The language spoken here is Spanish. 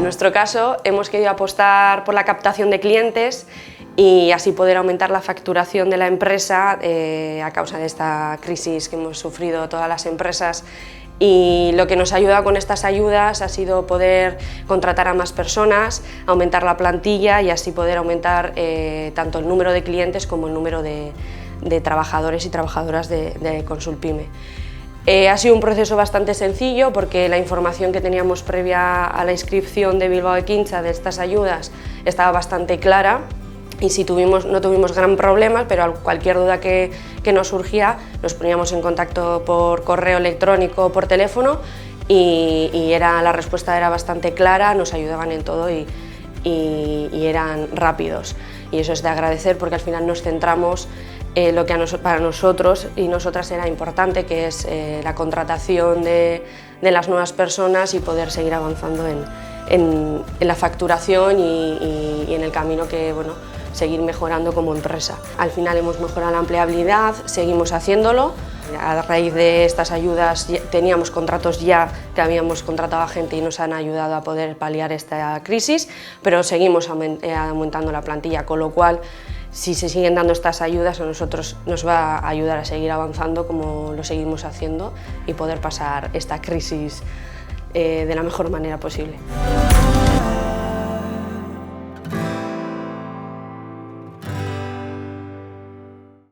En nuestro caso hemos querido apostar por la captación de clientes y así poder aumentar la facturación de la empresa a causa de esta crisis que hemos sufrido todas las empresas. Y lo que nos ayuda con estas ayudas ha sido poder contratar a más personas, aumentar la plantilla y así poder aumentar tanto el número de clientes como el número de trabajadores y trabajadoras de Consulpyme. Ha sido un proceso bastante sencillo porque la información que teníamos previa a la inscripción de Bilbao Ekintza de estas ayudas estaba bastante clara y no tuvimos gran problema, pero cualquier duda que nos surgía nos poníamos en contacto por correo electrónico o por teléfono y la respuesta era bastante clara, nos ayudaban en todo y eran rápidos. Y eso es de agradecer porque al final nos centramos en lo que para nosotros y nosotras era importante, que es la contratación de las nuevas personas y poder seguir avanzando en la facturación y en el camino que, bueno, seguir mejorando como empresa. Al final hemos mejorado la empleabilidad, seguimos haciéndolo. A raíz de estas ayudas teníamos contratos ya que habíamos contratado a gente y nos han ayudado a poder paliar esta crisis, pero seguimos aumentando la plantilla, con lo cual si se siguen dando estas ayudas a nosotros nos va a ayudar a seguir avanzando como lo seguimos haciendo y poder pasar esta crisis de la mejor manera posible.